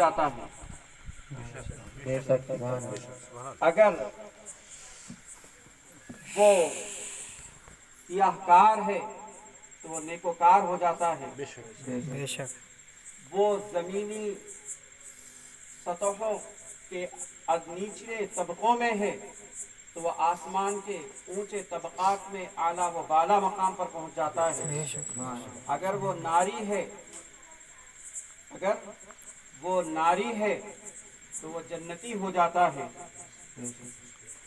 جاتا ہے۔ اگر وہ سیاہ کار ہے تو وہ نیکوکار ہو جاتا ہے۔ بے شک وہ زمینی سطحوں کے نچلے طبقوں میں ہے تو وہ آسمان کے اونچے طبقات میں اعلیٰ و بالا مقام پر پہنچ جاتا ہے۔ بے شک اگر وہ ناری ہے تو وہ جنتی ہو جاتا ہے۔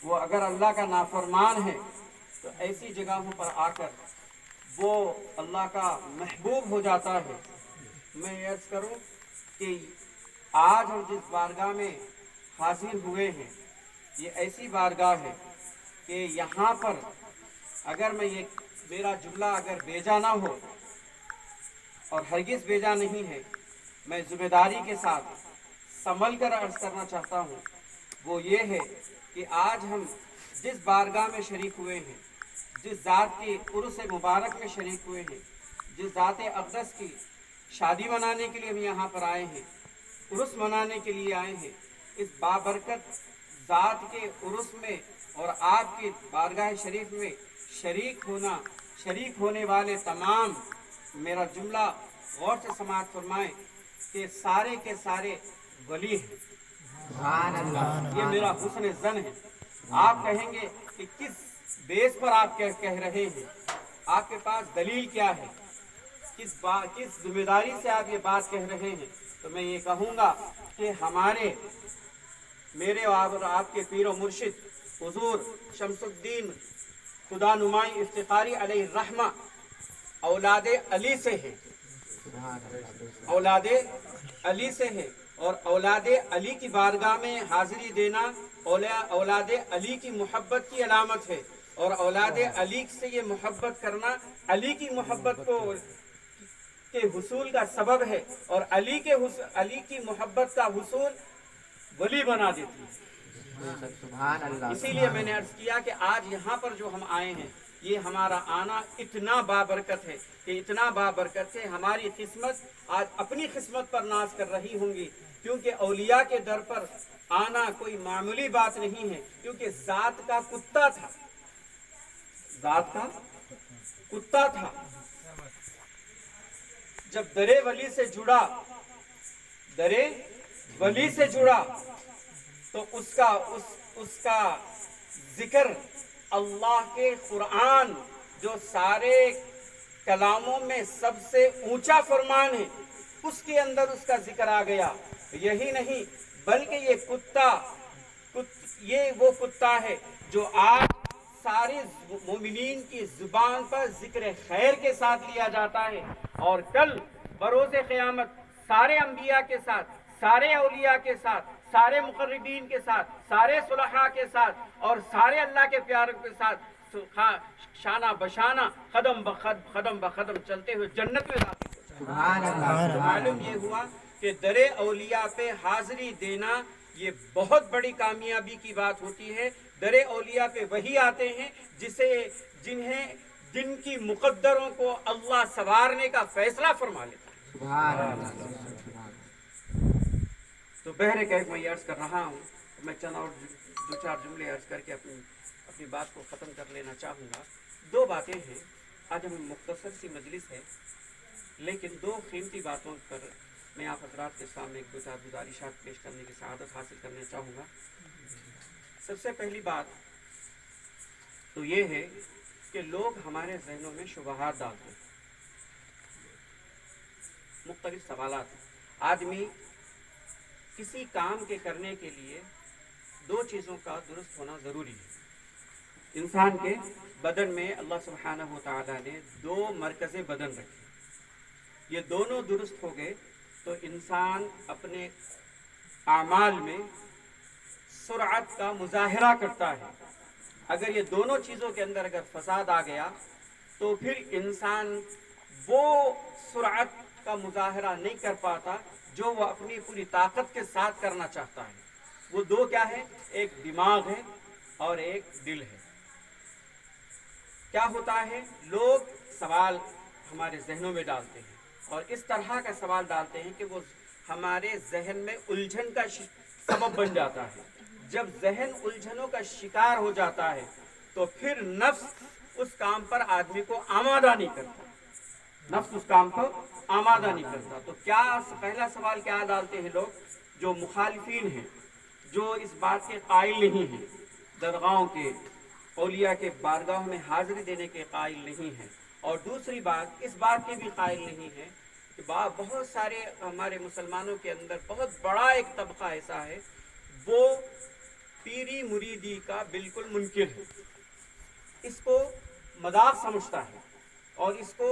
وہ اگر اللہ کا نافرمان ہے تو ایسی جگہوں پر آ کر وہ اللہ کا محبوب ہو جاتا ہے۔ میں عرض کروں کہ آج ہم جس بارگاہ میں حاضر ہوئے ہیں یہ ایسی بارگاہ ہے کہ یہاں پر اگر میرا جملہ اگر بیجا نہ ہو اور ہرگز بیجا نہیں ہے، میں ذمہ داری کے ساتھ سنبھل کر عرض کرنا چاہتا ہوں، وہ یہ ہے کہ آج ہم جس بارگاہ میں شریک ہوئے ہیں، جس ذات کی عرس مبارک میں شریک ہوئے ہیں، جس ذات اقدس کی شادی منانے کے لیے ہم یہاں پر آئے ہیں، عرس منانے کے لیے آئے ہیں، اس بابرکت ذات کے عرس میں اور آپ کی بارگاہ شریف میں شریک ہونے والے تمام، میرا جملہ غور سے سماعت فرمائیں کہ سارے کے سارے ولی ہیں۔ یہ میرا حسن ظن ہے۔ آپ کہیں گے کہ کس بیس پر آپ کہہ رہے ہیں، آپ کے پاس دلیل کیا ہے، کس ذمہ داری سے آپ یہ بات کہہ رہے ہیں، تو میں یہ کہوں گا کہ میرے اور آپ کے پیر و مرشد حضور شمس الدین خدا نمائی افتخاری علیہ الرحمہ اولاد علی سے ہے، اولاد علی سے ہے، اور اولاد علی کی بارگاہ میں حاضری دینا اولاد علی کی محبت کی علامت ہے، اور اولاد علی سے یہ محبت کرنا علی کی محبت کے حصول کا سبب ہے، اور علی کی محبت کا حصول ولی بنا دیتی ہے۔ اسی لیے میں نے عرض کیا کہ آج یہاں پر جو ہم آئے ہیں یہ ہمارا آنا اتنا بابرکت ہے کہ اتنا بابرکت ہے، ہماری قسمت آج اپنی قسمت پر ناز کر رہی ہوں گی، کیونکہ اولیاء کے در پر آنا کوئی معمولی بات نہیں ہے، کیونکہ ذات کا کتا تھا، ذات کا کتا تھا۔ جب درے ولی سے جڑا تو اس کا ذکر اللہ کے قرآن جو سارے کلاموں میں سب سے اونچا فرمان ہے اس کے اندر اس کا ذکر آ گیا۔ یہی نہیں بلکہ یہ وہ کتا ہے جو آج سارے مومنین کی زبان پر ذکر خیر کے ساتھ لیا جاتا ہے، اور کل بروز قیامت سارے انبیاء کے ساتھ، سارے اولیاء کے ساتھ، سارے مقربین کے ساتھ، سارے صلحاء کے ساتھ اور سارے اللہ کے پیاروں کے ساتھ شانہ بشانہ قدم بقدم چلتے ہوئے جنت میں داخل ہوتے۔ معلوم یہ ہوا کہ در اولیاء پہ حاضری دینا یہ بہت بڑی کامیابی کی بات ہوتی ہے۔ در اولیاء پہ وہی آتے ہیں جن کی مقدروں کو اللہ سنوارنے کا فیصلہ فرما لیتا ہے۔ تو بہر کیف میں یہ عرض کر رہا ہوں، میں چند اور دو چار جملے عرض کر کے اپنی بات کو ختم کر لینا چاہوں گا۔ دو باتیں ہیں، آج ہمیں مختصر سی مجلس ہے لیکن دو قیمتی باتوں پر میں آپ حضرات کے سامنے ایک دو چار گزارشات پیش کرنے کی سعادت حاصل کرنا چاہوں گا۔ سب سے پہلی بات تو یہ ہے کہ لوگ ہمارے ذہنوں میں شبہات ڈالتے ہیں، مختلف سوالات۔ آدمی کسی کام کے کرنے کے لیے دو چیزوں کا درست ہونا ضروری ہے۔ انسان کے بدن میں اللہ سبحانہ و تعالیٰ نے دو مرکز بدن رکھے، یہ دونوں درست ہو گئے تو انسان اپنے اعمال میں سرعت کا مظاہرہ کرتا ہے۔ اگر یہ دونوں چیزوں کے اندر اگر فساد آ گیا تو پھر انسان وہ سرعت کا مظاہرہ نہیں کر پاتا جو وہ اپنی پوری طاقت کے ساتھ کرنا چاہتا ہے۔ وہ دو کیا ہے؟ ایک دماغ ہے اور ایک دل ہے۔ کیا ہوتا ہے؟ لوگ سوال ہمارے ذہنوں میں ڈالتے ہیں اور اس طرح کا سوال ڈالتے ہیں کہ وہ ہمارے ذہن میں الجھن کا سبب بن جاتا ہے. جب ذہن الجھنوں کا شکار ہو جاتا ہے تو پھر نفس اس کام پر آدمی کو آمادہ نہیں کرتا. نفس اس کام کو آمادہ نہیں کرتا. تو کیا پہلا سوال کیا ڈالتے ہیں لوگ جو مخالفین ہیں، جو اس بات کے قائل نہیں ہیں، درگاہوں کے اولیاء کے بارگاہوں میں حاضری دینے کے قائل نہیں ہیں، اور دوسری بات اس بات کے بھی قائل نہیں ہیں کہ بہت سارے ہمارے مسلمانوں کے اندر بہت بڑا ایک طبقہ ایسا ہے وہ پیری مریدی کا بالکل منکر ہے، اس کو مذاق سمجھتا ہے اور اس کو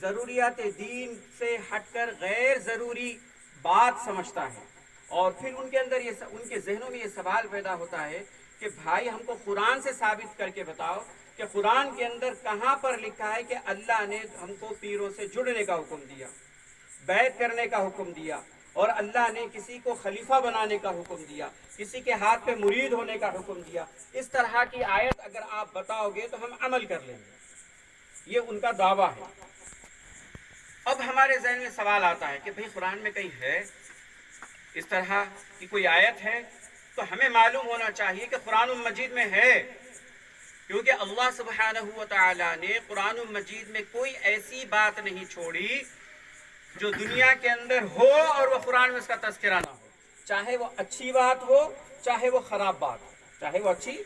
ضروریات دین سے ہٹ کر غیر ضروری بات سمجھتا ہے. اور پھر ان کے اندر ان کے ذہنوں میں یہ سوال پیدا ہوتا ہے کہ بھائی ہم کو قرآن سے ثابت کر کے بتاؤ کہ قرآن کے اندر کہاں پر لکھا ہے کہ اللہ نے ہم کو پیروں سے جڑنے کا حکم دیا، بیعت کرنے کا حکم دیا، اور اللہ نے کسی کو خلیفہ بنانے کا حکم دیا، کسی کے ہاتھ پہ مرید ہونے کا حکم دیا. اس طرح کی آیت اگر آپ بتاؤ گے تو ہم عمل کر لیں گے. یہ ان کا دعویٰ ہے. اب ہمارے ذہن میں سوال آتا ہے کہ بھئی قرآن میں کہیں ہے اس طرح کی کوئی آیت ہے؟ تو ہمیں معلوم ہونا چاہیے کہ قرآن مجید میں ہے، کیونکہ اللہ سبحانہ و تعالی نے قرآن مجید میں کوئی ایسی بات نہیں چھوڑی جو دنیا کے اندر ہو اور وہ قرآن میں اس کا تذکرہ نہ ہو، چاہے وہ اچھی بات ہو چاہے وہ خراب بات ہو، چاہے وہ اچھی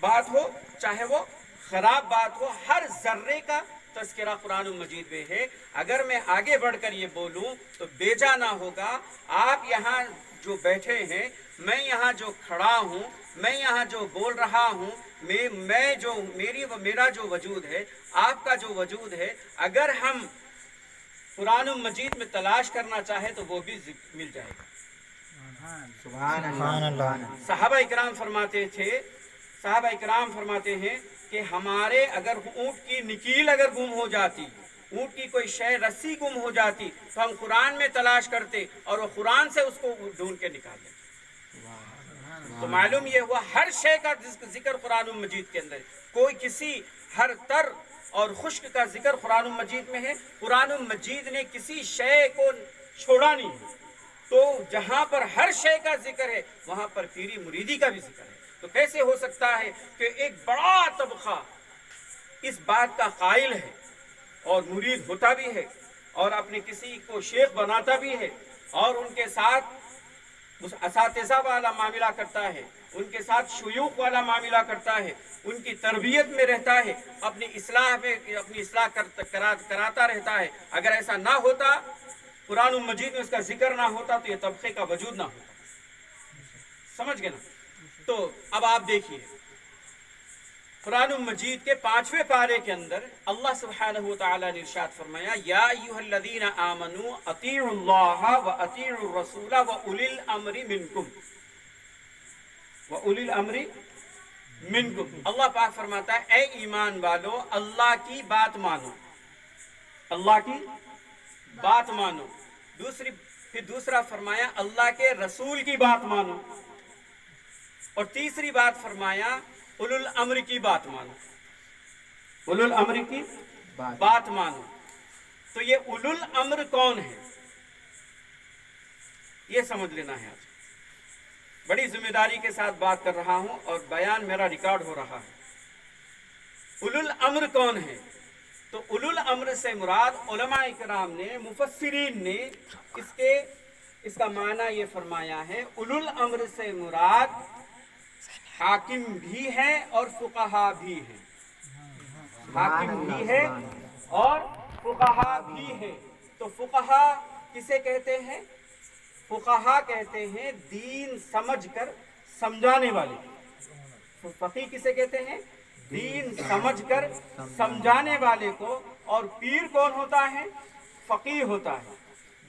بات ہو چاہے وہ خراب بات ہو، ہر ذرے کا تذکرہ قرآن مجید میں ہے. اگر میں آگے بڑھ کر یہ بولوں تو بیجا نہ ہوگا. آپ یہاں جو بیٹھے ہیں، میں یہاں جو کھڑا ہوں، میں یہاں جو بول رہا ہوں، میرا جو وجود ہے، آپ کا جو وجود ہے، اگر ہم قرآن مجید میں تلاش کرنا چاہے تو وہ بھی مل جائے گا. سبحان اللہ. صحابہ اکرام فرماتے ہیں کہ ہمارے اگر اونٹ کی نکیل اگر گم ہو جاتی، اونٹ کی کوئی شے رسی گم ہو جاتی تو ہم قرآن میں تلاش کرتے اور وہ قرآن سے اس کو ڈھونڈ کے نکال لیتے. تو معلوم یہ ہوا ہر شے کا ذکر قرآن مجید کے اندر، کوئی کسی ہر تر اور خشک کا ذکر قرآن مجید میں ہے. قرآن مجید نے کسی شے کو چھوڑا نہیں ہے. تو جہاں پر ہر شے کا ذکر ہے وہاں پر پیری مریدی کا بھی ذکر ہے. تو کیسے ہو سکتا ہے کہ ایک بڑا طبقہ اس بات کا قائل ہے اور مرید ہوتا بھی ہے اور اپنے کسی کو شیخ بناتا بھی ہے اور ان کے ساتھ اساتذہ والا معاملہ کرتا ہے، ان کے ساتھ شیوخ والا معاملہ کرتا ہے، ان کی تربیت میں رہتا ہے، اپنی اصلاح کراتا رہتا ہے؟ اگر ایسا نہ ہوتا، قرآن مجید میں اس کا ذکر نہ ہوتا تو یہ طبقے کا وجود نہ ہوتا. سمجھ گئے نا؟ تو اب آپ دیکھیے قرآن مجید کے 5ویں پارے کے اندر اللہ سبحانہ و تعالی نے ارشاد فرمایا یا ایھا الذین آمنوا اطیعوا اللہ واطیعوا الرسول واولی الامر منکم. واولی الامر منکم. اللہ پاک فرماتا ہے اے ایمان والو اللہ کی بات مانو، اللہ کی بات مانو. پھر دوسرا فرمایا اللہ کے رسول کی بات مانو، اور تیسری بات فرمایا اولو الامر کی بات مانو. اولو الامر کی بات مانو. تو یہ اولو الامر کون ہے یہ سمجھ لینا ہے. آج بڑی ذمہ داری کے ساتھ بات کر رہا ہوں اور بیان میرا ریکارڈ ہو رہا ہے. اولو الامر کون ہے؟ تو اولو الامر سے مراد علماء کرام نے، مفسرین نے اس کا معنی یہ فرمایا ہے، اولو الامر سے مراد حاکم بھی ہے اور فقہا بھی ہے. حاکم بھی ہے اور فقہا بھی ہے. تو فقہا کسے کہتے ہیں؟ فقہا کہتے ہیں دین سمجھ کر سمجھانے والے. فقیہ کسے کہتے ہیں؟ دین سمجھ کر سمجھانے والے کو. اور پیر کون ہوتا ہے؟ فقیہ ہوتا ہے.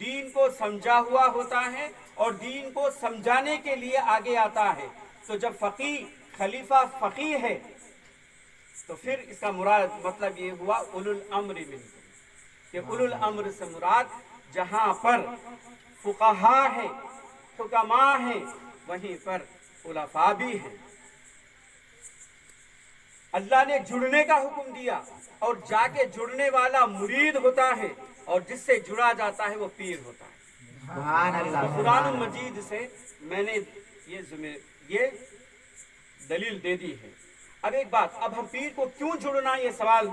دین کو سمجھا ہوا ہوتا ہے اور دین کو سمجھانے کے لیے آگے آتا ہے. تو جب فقیہ خلیفہ فقیہ ہے تو پھر اس کا مراد مطلب یہ ہوا اولو الامر منکم، کہ اولو الامر سے مراد جہاں پر فقہا ہے، حکماء ہیں، وہیں پر خلفاء بھی ہیں. اللہ نے جڑنے کا حکم دیا اور جا کے جڑنے والا مرید ہوتا ہے اور جس سے جڑا جاتا ہے وہ پیر ہوتا ہے. سبحان اللہ قرآن مجید سے میں نے یہ دلیل دے دی ہے۔ اب ایک بات، اب ہم پیر کو کیوں جڑنا، یہ سوال،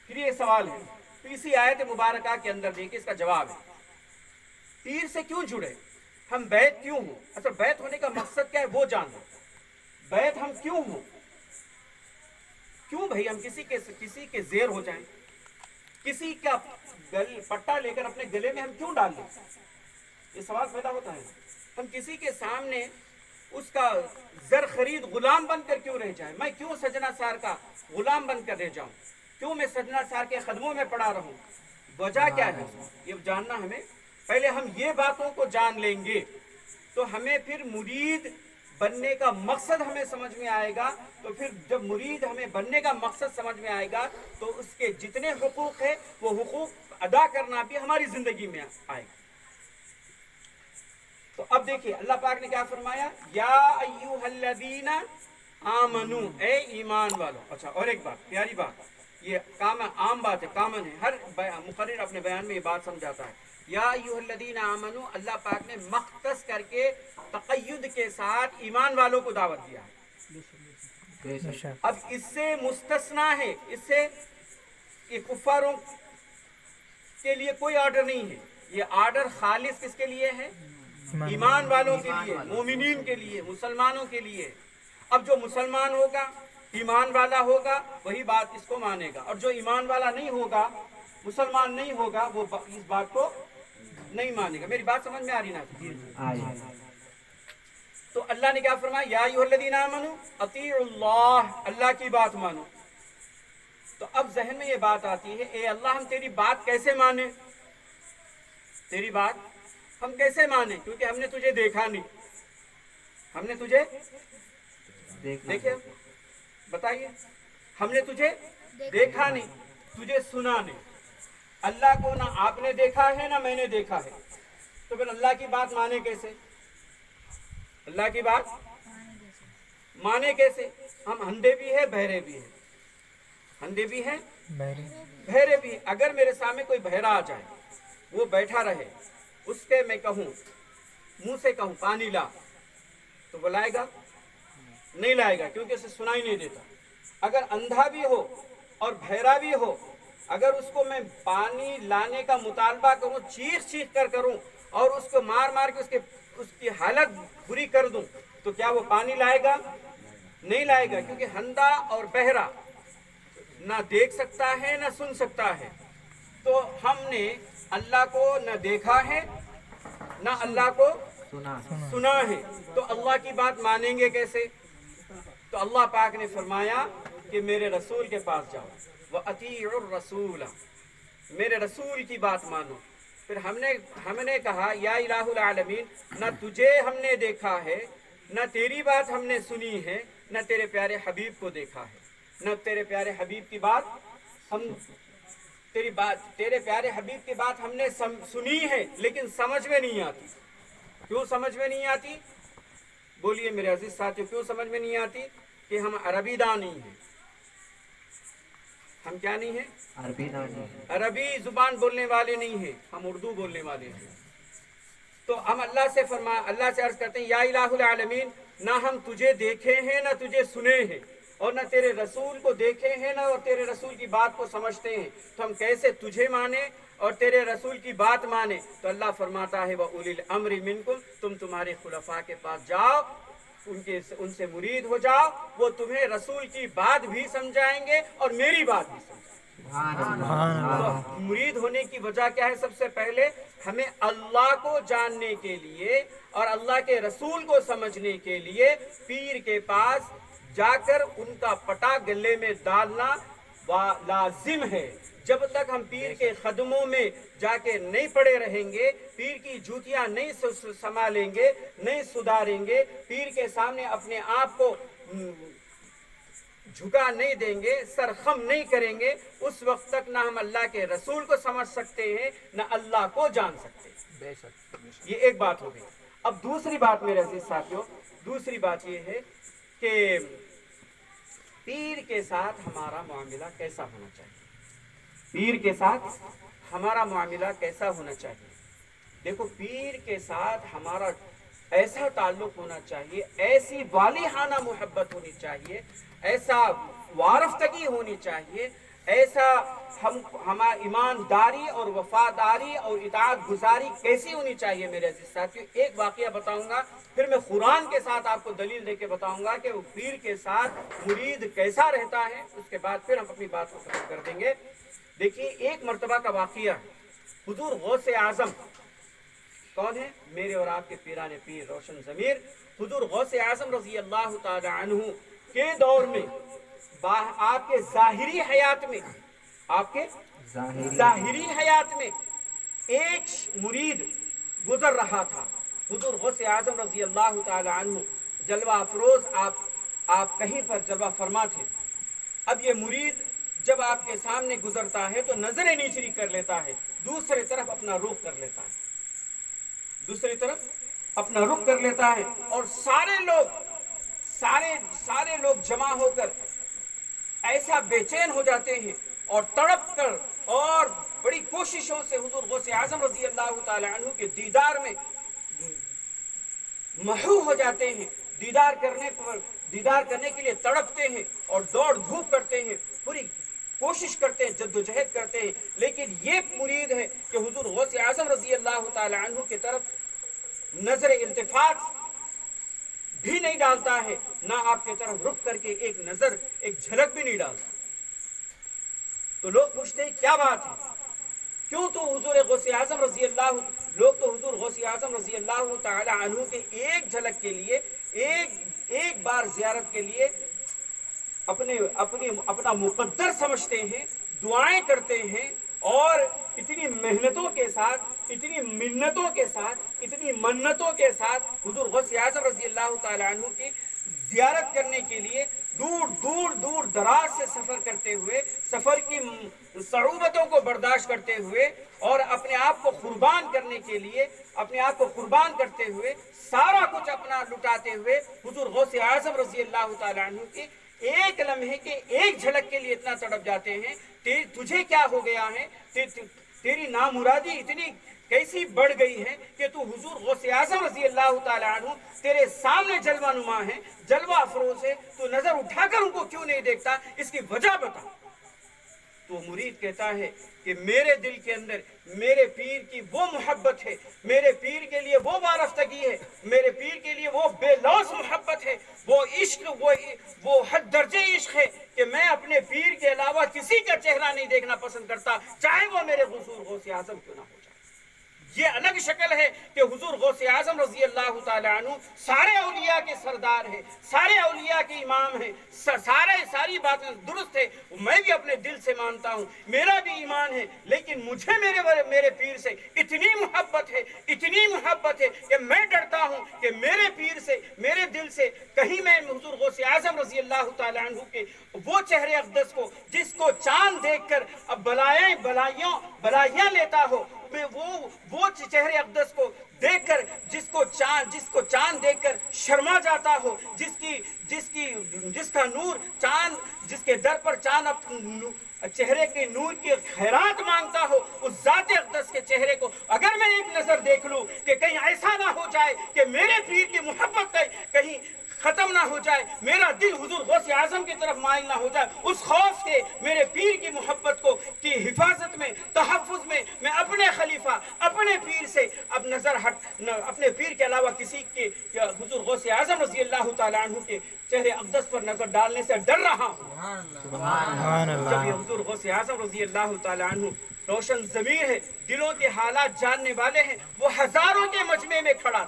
پھر یہ سوال ہے تو اسی آیت مبارکہ کے اندر دیکھیں اس کا جواب ہے۔ پیر سے کیوں جڑے، ہم بیعت کیوں ہوں، اصل بیعت ہونے کا مقصد کیا ہے وہ جاننا۔ بیعت ہم کیوں ہوں، کیوں بھائی ہم کسی کے زیر ہو جائیں، کسی کا پٹا لے کر اپنے گلے میں ہم کیوں ڈال لیں، یہ سوال پیدا ہوتا ہے۔ ہم کسی کے سامنے اس کا زر خرید غلام بن کر کیوں رہ جائیں، میں کیوں سجنا سار کا غلام بن کر رہ جاؤں، کیوں میں سجنا سار کے قدموں میں پڑا رہوں، وجہ کیا ہے یہ جاننا ہمیں۔ پہلے ہم یہ باتوں کو جان لیں گے تو ہمیں پھر مرید بننے کا مقصد ہمیں سمجھ میں آئے گا، تو پھر جب مرید ہمیں بننے کا مقصد سمجھ میں آئے گا تو اس کے جتنے حقوق ہیں وہ حقوق ادا کرنا بھی ہماری زندگی میں آئے گا۔ تو اب دیکھیے اللہ پاک نے کیا فرمایا، یا ایھا الذین آمنو، اے ایمان والو۔ اچھا اور ایک بات، پیاری بات، یہ عام بات ہے، کامن ہے، ہر مقرر اپنے بیان میں یہ بات سمجھاتا ہے۔ یا ایھا الذین آمنو، اللہ پاک نے مختص کر کے تقید کے ساتھ ایمان والوں کو دعوت دیا ہے۔ اب اس سے مستثنا ہے، اس سے یہ کفاروں کے لیے کوئی آرڈر نہیں ہے، یہ آرڈر خالص کس کے لیے ہے، ایمان والوں کے لیے، مومنین کے لیے، مسلمانوں کے لیے۔ اب جو مسلمان ہوگا، ایمان والا ہوگا، وہی بات اس کو مانے گا، اور جو ایمان والا نہیں ہوگا، مسلمان نہیں ہوگا، وہ اس بات کو نہیں مانے گا۔ میری بات سمجھ میں آ رہی نا؟ تو اللہ نے کیا فرمایا، یا ایھا الذین آمنو اطیعوا اللہ، اللہ کی بات مانو۔ تو اب ذہن میں یہ بات آتی ہے، اے اللہ ہم تیری بات کیسے مانیں، تیری بات ہم کیسے مانیں، کیونکہ ہم نے تجھے دیکھا نہیں، ہم نے تجھے دیکھے، بتائیے، ہم نے تجھے دیکھا نہیں، تجھے سنا نہیں، اللہ کو نہ آپ نے دیکھا ہے نہ میں نے دیکھا ہے، تو پھر اللہ کی بات مانے کیسے، اللہ کی بات مانے کیسے؟ ہم اندھے بھی ہیں بہرے بھی ہیں، اندھے بھی ہیں بہرے بھی ہیں۔ اگر میرے سامنے کوئی بہرا آ جائے، وہ بیٹھا رہے، اس سے میں کہوں، منہ سے کہوں پانی لا، تو وہ لائے گا نہیں لائے گا، کیونکہ اسے سنائی نہیں دیتا۔ اگر اندھا بھی ہو اور بہرا بھی ہو، اگر اس کو میں پانی لانے کا مطالبہ کروں، چیخ چیخ کر کروں اور اس کو مار مار کے اس کی حالت بری کر دوں، تو کیا وہ پانی لائے گا؟ نہیں لائے گا، کیونکہ اندھا اور بہرا نہ دیکھ سکتا ہے نہ سن سکتا ہے۔ تو ہم نے اللہ کو نہ دیکھا ہے نہ اللہ کو سنا ہے، تو اللہ کی بات مانیں گے کیسے؟ تو اللہ پاک نے فرمایا کہ میرے رسول کے پاس جاؤ، وَأَطِيعُوا الرَّسُولَ، میرے رسول کی بات مانو۔ پھر ہم نے کہا یا الہ العالمین، نہ تجھے ہم نے دیکھا ہے، نہ تیری بات ہم نے سنی ہے، نہ تیرے پیارے حبیب کو دیکھا ہے، نہ تیرے پیارے حبیب کی بات ہم تیرے پیارے حبیب کی بات ہم نے سنی ہے لیکن سمجھ میں نہیں آتی۔ کیوں سمجھ میں نہیں آتی؟ بولیے میرے عزیز ساتھیو، کیوں سمجھ میں نہیں آتی؟ کہ ہم عربی دان نہیں ہیں۔ ہم کیا نہیں ہیں؟ عربی زبان بولنے والے نہیں ہیں، ہم اردو بولنے والے ہیں۔ تو ہم اللہ سے عرض کرتے ہیں یا الہ العالمین، نہ ہم تجھے دیکھے ہیں نہ تجھے سنے ہیں، اور نہ تیرے رسول کو دیکھے ہیں نہ اور تیرے رسول کی بات کو سمجھتے ہیں، تو ہم کیسے تجھے مانیں اور تیرے رسول کی بات مانیں؟ تو اللہ فرماتا ہے وَأُولِي الْأَمْرِ مِنْكُمْ، تمہارے خلفاء کے پاس جاؤ، ان سے مرید ہو جاؤ، وہ تمہیں رسول کی بات بھی سمجھائیں گے اور میری بات بھی سمجھائیں گے۔ تو مرید ہونے کی وجہ کیا ہے؟ سب سے پہلے ہمیں اللہ کو جاننے کے لیے اور اللہ کے رسول کو سمجھنے کے لیے پیر کے پاس جا کر ان کا پٹا گلے میں ڈالنا لازم ہے۔ جب تک ہم پیر کے قدموں میں جا کے نہیں پڑے رہیں گے، پیر کی جوتیاں نہیں سنبھالیں گے، نہیں سدھاریں گے، پیر کے سامنے اپنے آپ کو جھکا نہیں دیں گے، سر خم نہیں کریں گے، اس وقت تک نہ ہم اللہ کے رسول کو سمجھ سکتے ہیں نہ اللہ کو جان سکتے ہیں۔ یہ ایک بات ہو گئی۔ اب دوسری بات میرے عزیز ساتھیوں، دوسری بات یہ ہے کہ پیر کے ساتھ ہمارا معاملہ کیسا ہونا چاہیے؟ پیر کے ساتھ ہمارا معاملہ کیسا ہونا چاہیے؟ دیکھو پیر کے ساتھ ہمارا ایسا تعلق ہونا چاہیے، ایسی والہانہ محبت ہونی چاہیے، ایسا وارفتگی ہونی چاہیے، ایسا ہماری ایمانداری اور وفاداری اور اطاعت گزاری کیسی ہونی چاہیے میرے عزیز ساتھیو۔ ایک واقعہ بتاؤں گا، پھر میں قرآن کے ساتھ آپ کو دلیل دے کے بتاؤں گا کہ وہ پیر کے ساتھ مرید کیسا رہتا ہے، اس کے بعد پھر ہم اپنی بات کو ختم کر دیں گے۔ دیکھیے ایک مرتبہ کا واقعہ، حضور غوث اعظم کون ہے؟ میرے اور آپ کے پیران پیر روشن ضمیر حضور غوث اعظم رضی اللہ تعالی عنہ کے دور میں، آپ کے ظاہری حیات میں، آپ کے ظاہری حیات میں ایک مرید گزر رہا تھا۔ حضور غوث اعظم رضی اللہ تعالی عنہ جلوہ افروز، آپ کہیں پر جلوہ فرما تھے۔ اب یہ مرید جب آپ کے سامنے گزرتا ہے تو نظریں نیچری کر لیتا ہے، دوسری طرف اپنا رخ کر لیتا ہے، دوسری طرف اپنا رخ کر لیتا ہے، اور سارے لوگ جمع ہو کر ایسا بے چین ہو جاتے ہیں اور تڑپ کر اور بڑی کوششوں سے حضور غوث اعظم رضی اللہ تعالی عنہ کے دیدار میں محو ہو جاتے ہیں، دیدار کرنے کے لیے تڑپتے ہیں اور دوڑ دھوپ کرتے ہیں، پوری کوشش کرتے ہیں، جدوجہد کرتے ہیں، لیکن یہ مرید ہے کہ حضور غوث اعظم رضی اللہ تعالی عنہ کی طرف نظر التفات بھی نہیں ڈالتا ہے، نہ آپ کی طرف رخ کر کے ایک نظر، ایک جھلک بھی نہیں ڈالتا۔ تو لوگ پوچھتے ہیں کیا بات ہے، کیوں تو حضور غوث اعظم رضی اللہ تعالی عنہ کے ایک جھلک کے لیے، ایک بار زیارت کے لیے اپنا مقدر سمجھتے ہیں، دعائیں کرتے ہیں، اور اتنی محنتوں کے ساتھ، اتنی منتوں کے ساتھ، اتنی منتوں کے ساتھ حضور غوث اعظم رضی اللہ تعالی عنہ کی زیارت کرنے کے لیے دور دراز سے سفر کرتے ہوئے، سفر کی صعوبتوں کو برداشت کرتے ہوئے، اور اپنے آپ کو قربان کرنے کے لیے، اپنے آپ کو قربان کرتے ہوئے، سارا کچھ اپنا لٹاتے ہوئے حضور غوث اعظم رضی اللہ تعالی عنہ کی ایک لمحے کے ایک جھلک کے لیے اتنا تڑپ جاتے ہیں۔ تجھے کیا ہو گیا ہے، تیری نامرادی اتنی کیسی بڑھ گئی ہے کہ تو حضور غوث اعظم رضی اللہ تعالی عنہ تیرے سامنے جلوہ نما ہے، جلوہ افروز ہے، تو نظر اٹھا کر ان کو کیوں نہیں دیکھتا، اس کی وجہ بتا۔ تو مرید کہتا ہے کہ میرے دل کے اندر میرے پیر کی وہ محبت ہے، میرے پیر کے لیے وہ وارفتگی ہے، میرے پیر کے لیے وہ بے لوث محبت ہے، وہ عشق، وہ حد درجے عشق ہے کہ میں اپنے پیر کے علاوہ کسی کا چہرہ نہیں دیکھنا پسند کرتا، چاہے وہ میرے حضور غوث اعظم کیوں نہ ہو جائے۔ یہ الگ شکل ہے کہ حضور غوث اعظم رضی اللہ تعالی عنہ سارے اولیاء کے سردار ہیں، سارے اولیاء کے امام ہیں، ساری باتیں درست ہے، میں بھی اپنے دل سے مانتا ہوں، میرا بھی ایمان ہے، لیکن مجھے میرے پیر سے اتنی محبت ہے کہ میں ڈرتا ہوں کہ میرے پیر سے، میرے دل سے کہیں میں حضور غوث اعظم رضی اللہ تعالی عنہ کے وہ چہرے اقدس کو، جس کو چاند دیکھ کر اب بلائیاں لیتا ہو، میں وہ چہرے اقدس کو دیکھ کر، جس کو چاند دیکھ کر شرما جاتا ہو، جس کا نور چاند، جس کے در پر چاند چہرے کے نور کی خیرات مانگتا ہو، اس ذات اقدس کے چہرے کو اگر میں ایک نظر دیکھ لوں کہ کہیں ایسا نہ ہو جائے کہ میرے پیر کی محبت کہیں ختم نہ ہو جائے، میرا دل حضور غوث اعظم کی طرف مائل نہ ہو جائے، اس خوف سے میرے پیر کی محبت کی حفاظت میں، تحفظ میں، میں اپنے خلیفہ، اپنے پیر سے اب اپنے پیر کے علاوہ کسی کے حضور غوث اعظم رضی اللہ تعالیٰ عنہ کے چہرے اقدس پر نظر ڈالنے سے ڈر رہا ہوں۔ جب یہ حضور غوث اعظم رضی اللہ تعالیٰ عنہ روشن ضمیر ہے، دلوں کے حالات جاننے والے ہیں، وہ ہزاروں کے مجمع میں کھڑا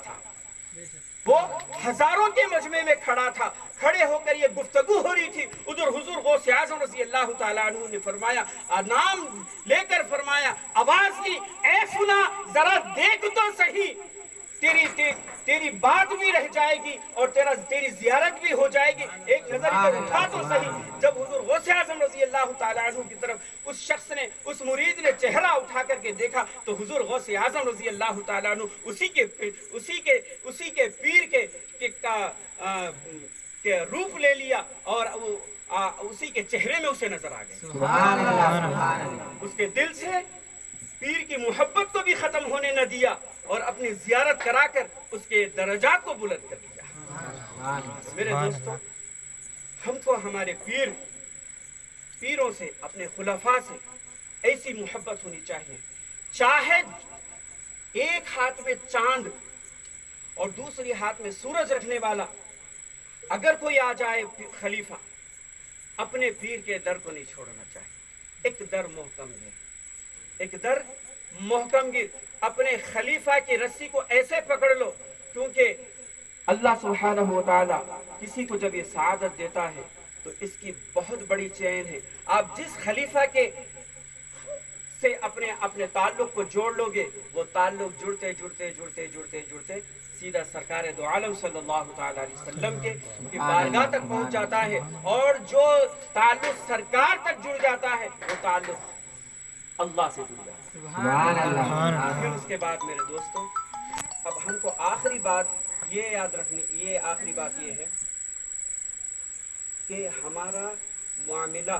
تھا، کھڑے ہو کر یہ گفتگو ہو رہی تھی۔ حضور غوث اعظم رضی اللہ تعالیٰ عنہ نے فرمایا، نام لے کر فرمایا، آواز دی، اے فنا ذرا دیکھ تو صحیح، تیری بات بھی رہ جائے گی اور تیری زیارت بھی ہو جائے گی، ایک نظر ادھر اٹھا تو صحیح۔ جب حضور غوث اعظم رضی اللہ تعالیٰ عنہ کی طرف اس شخص نے، اس مرید نے چہرہ اٹھا کر کے دیکھا تو حضور غوث اعظم رضی اللہ تعالیٰ عنہ اسی کے پیر کے روپ لے لیا، اور اسی کے چہرے میں اسے نظر آ گئے۔ اس کے دل سے پیر کی محبت کو بھی ختم ہونے نہ دیا، اور اپنی زیارت کرا کر اس کے درجات کو بلند کر دیا۔ میرے دوستوں، ہم کو ہمارے پیروں سے، اپنے خلفاء سے ایسی محبت ہونی چاہیے، چاہے ایک ہاتھ میں چاند اور دوسری ہاتھ میں سورج رکھنے والا اگر کوئی آ جائے خلیفہ، اپنے پیر کے در کو نہیں چھوڑنا چاہیے۔ ایک در محکم گیر، ایک در محکم گیر، اپنے خلیفہ کی رسی کو ایسے پکڑ لو، کیونکہ اللہ سبحانہ و تعالی کسی کو جب یہ سعادت دیتا ہے تو اس کی بہت بڑی چین ہے۔ آپ جس خلیفہ کے سے اپنے تعلق کو جوڑ لو گے، وہ تعلق جڑتے جڑتے جڑتے جڑتے جڑتے سیدھا سرکار دو عالم صلی اللہ تعالی علیہ وسلم کے بارگاہ تک پہنچ جاتا ہے، اور جو تعلق سرکار تک جڑ جاتا ہے وہ تعلق اللہ سے جڑ جاتا ہے۔ سبحان اللہ۔ پھر اس کے بعد میرے دوستوں، اب ہم کو آخری بات یہ یاد رکھنی، آخری بات یہ ہے کہ ہمارا معاملہ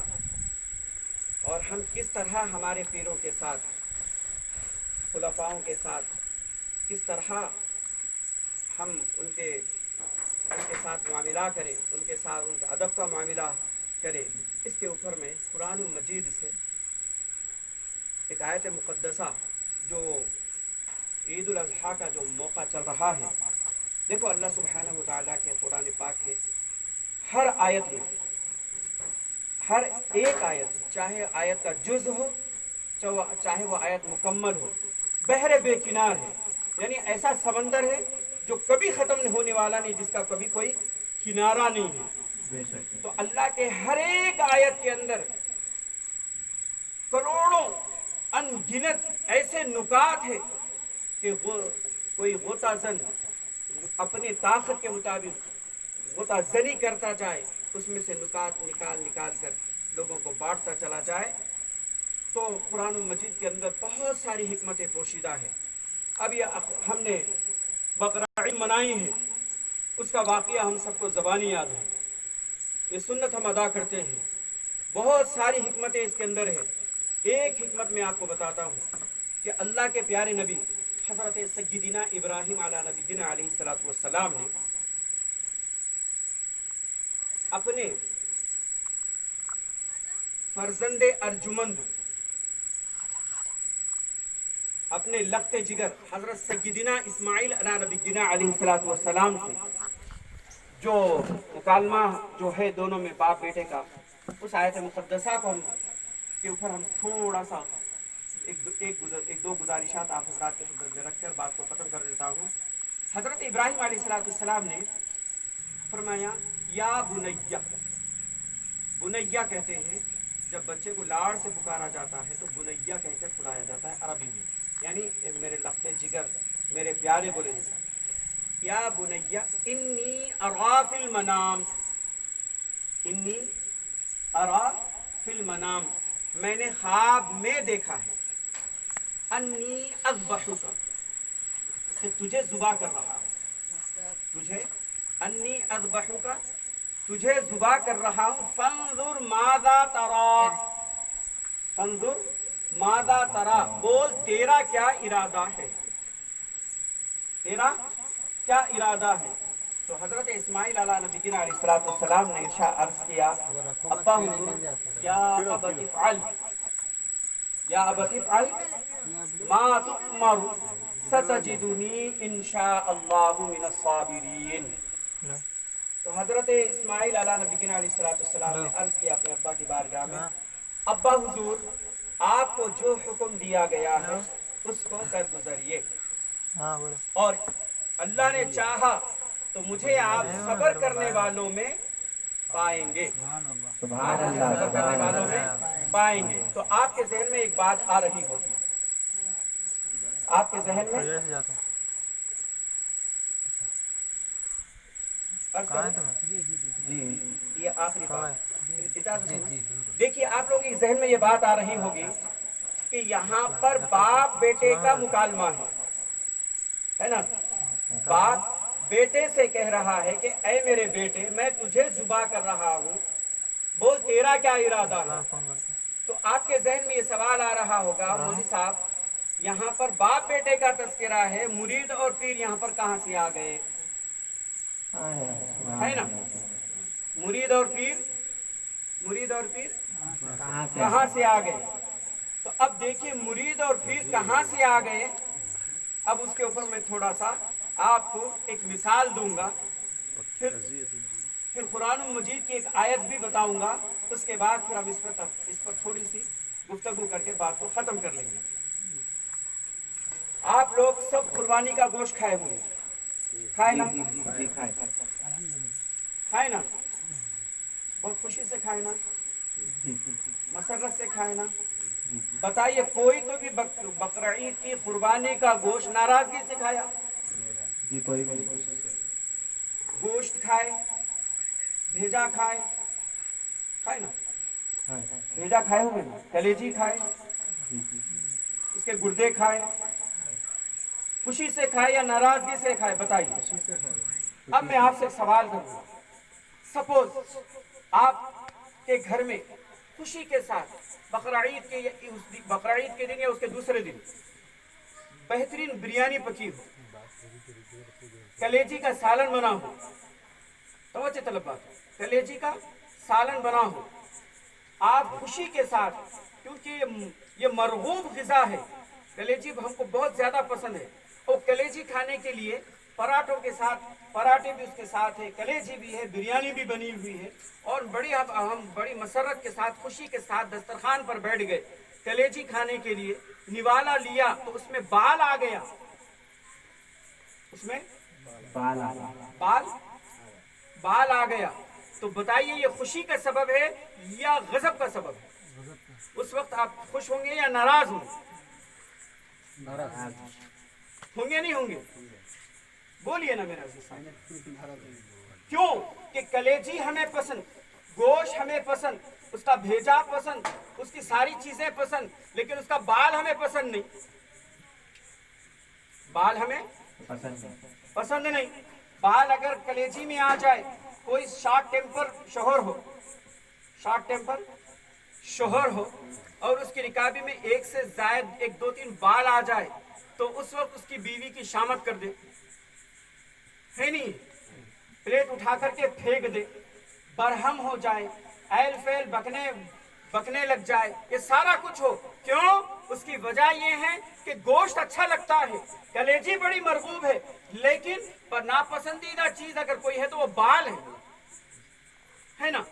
اور ہم کس طرح ہمارے پیروں کے ساتھ، خلفاؤں کے ساتھ کس طرح ہم ان کے ساتھ معاملہ کریں، ان کے ساتھ ان کے ادب کا معاملہ کریں، اس کے اوپر میں قرآن مجید سے ایک آیت مقدسہ جو عید الاضحیٰ کا جو موقع چل رہا ہے، دیکھو اللہ سبحانہ و تعالیٰ کے قرآن پاک کے ہر آیت میں، ہر ایک آیت، چاہے آیت کا جز ہو چاہے وہ آیت مکمل ہو، بحر بے کنار ہے، یعنی ایسا سمندر ہے جو کبھی ختم ہونے والا نہیں، جس کا کبھی کوئی کنارہ نہیں ہے۔ تو اللہ کے ہر ایک آیت کے اندر کروڑوں ان گنت ایسے نکات ہیں کہ کوئی غوطہ زن اپنی طاقت کے مطابق غوطہ زنی کرتا جائے، اس میں سے نکات نکال کر لوگوں کو بانٹتا چلا جائے۔ تو قرآن مجید کے اندر بہت ساری حکمتیں پوشیدہ ہیں۔ اب یہ ہم نے بقرہ عید منائی ہے، اس کا واقعہ ہم سب کو زبانی یاد ہے، یہ سنت ہم ادا کرتے ہیں، بہت ساری حکمتیں اس کے اندر ہیں۔ ایک حکمت میں آپ کو بتاتا ہوں کہ اللہ کے پیارے نبی حضرت سیدنا ابراہیم علیہ نبینا علیہ السلام نے اپنے فرزند ارجمند، اپنے لخت جگر حضرت سیدنا اسماعیل علیہ نبینا علیہ السلام سے جو مکالمہ جو ہے دونوں میں باپ بیٹے کا، اس آیت مقدسہ کو کے اوپر ہم تھوڑا سا ایک دو گزارشات آپ حضرات کے خدمت میں رکھ کر بات کو ختم کر دیتا ہوں۔ حضرت ابراہیم علیہ السلام نے فرمایا یا بنیہ، بنیہ کہتے ہیں جب بچے کو لاڑ سے پکارا جاتا ہے تو بنیہ کہہ کر بلایا جاتا ہے عربی میں، یعنی میرے لخت جگر، میرے پیارے بولے جیسا۔ یا بنیہ انی ارا فی المنام، انی ارا فی المنام، میں نے خواب میں دیکھا ہے، انی اذبحک، کہ تجھے ذبح کر رہا ہوں، تجھے انی اذبحک، تجھے ذبح کر رہا ہوں، فانظر ماذا ترا، فانظر ماذا ترا، بول تیرا کیا ارادہ ہے، تیرا کیا ارادہ ہے۔ تو حضرت اسماعیل علیہ نبینا علیہ السلام نے ارشاد عرض کیا ابا حضور یا ابت افعل، یا ابت افعل ما تؤمر ستجدنی انشاء اللہ من الصابرین۔ تو حضرت اسماعیل علیہ نبینا علیہ السلام نے عرض کیا اپنے ابا کی بارگاہ میں، ابا حضور آپ کو جو حکم دیا گیا ہے اس کو کر گزریے، اور اللہ نے چاہا تو مجھے آپ صبر کرنے والوں میں پائیں گے، سبحان اللہ، صبر کرنے والوں میں پائیں گے۔ تو آپ کے ذہن میں ایک بات آ رہی ہوگی، آپ کے ذہن میں جی یہ آخری بات، دیکھیے آپ لوگوں کے ذہن میں یہ بات آ رہی ہوگی کہ یہاں پر باپ بیٹے کا مکالمہ ہے نا، باپ بیٹے سے کہہ رہا ہے کہ اے میرے بیٹے میں تجھے ذبح کر رہا ہوں، بول تیرا کیا ارادہ ہے۔ تو آپ کے ذہن میں یہ سوال آ رہا ہوگا مولوی صاحب یہاں پر باپ بیٹے کا تذکرہ ہے، مرید اور پیر یہاں پر کہاں سے آ گئے؟ ہے نا، مرید اور پیر کہاں سے آ گئے؟ تو اب دیکھیے مرید اور پیر کہاں سے آ گئے، اب اس کے اوپر میں تھوڑا سا آپ کو ایک مثال دوں گا، پھر قرآن مجید کی ایک آیت بھی بتاؤں گا، اس کے بعد پھر ہم اس پر تھوڑی سی گفتگو کر کے بات کو ختم کر لیں گے۔ آپ لوگ سب قربانی کا گوشت کھائے ہوئے، کھائے نا؟ کھائے نا؟ بہت خوشی سے کھائے نا؟ مسرت سے کھائے نا؟ بتائیے کوئی تو بھی بقرعید کی قربانی کا گوشت ناراضگی سے کھایا؟ گوشت کھائے، بھیجا کھائے نا؟ بھیجا کھائے ہوئے نا؟ کلیجی کھائے، اس کے گردے کھائے، خوشی سے کھائے یا ناراضگی سے کھائے؟ بتائیے۔ اب میں آپ سے سوال کروں گا، سپوز آپ کے گھر میں خوشی کے ساتھ بقرعید کے دن یا اس کے دوسرے دن بہترین بریانی پکی ہو، کلیجی کا سالن بنا ہو، توجہ طلب بات، کلیجی کا سالن بنا ہو، آپ خوشی کے ساتھ، کیونکہ یہ مرغوب غذا ہے، کلیجی ہم کو بہت زیادہ پسند ہے، اور کلیجی کھانے کے لیے پراٹھوں کے ساتھ، پراٹھے بھی اس کے ساتھ ہے، کلیجی بھی ہے، بریانی بھی بنی ہوئی ہے، اور ہم بڑی مسرت کے ساتھ، خوشی کے ساتھ دسترخوان پر بیٹھ گئے کلیجی کھانے کے لیے، نوالا لیا تو اس میں بال آ گیا، اس میں بال آ گیا، تو بتائیے یہ خوشی کا سبب ہے یا غضب کا سبب ہے؟ اس وقت آپ خوش ہوں گے یا ناراض ہوں گے نہیں ہوں گے؟ بولیے نا میرا عزیز، کیوں کہ کلیجی ہمیں پسند، گوشت ہمیں پسند، اس کا بھیجا پسند، اس کی ساری چیزیں پسند، لیکن اس کا بال ہمیں پسند نہیں، بال ہمیں پسند نہیں۔ بال اگر کلیجی میں آ جائے، کوئی شارٹ ٹیمپر شوہر ہو اور اس کی رکابی میں ایک سے زائد 1 2 3 بال آ جائے، تو اس وقت اس کی بیوی کی شامت کر دے، ہے نہیں، پلیٹ اٹھا کر کے پھینک دے، برہم ہو جائے، ایل فیل بکنے لگ جائے، یہ سارا کچھ ہو، کیوں؟ اس کی وجہ یہ ہے کہ گوشت اچھا لگتا ہے، کلیجی بڑی مرغوب ہے، لیکن ناپسندیدہ چیز اگر کوئی ہے تو وہ بال ہے نا؟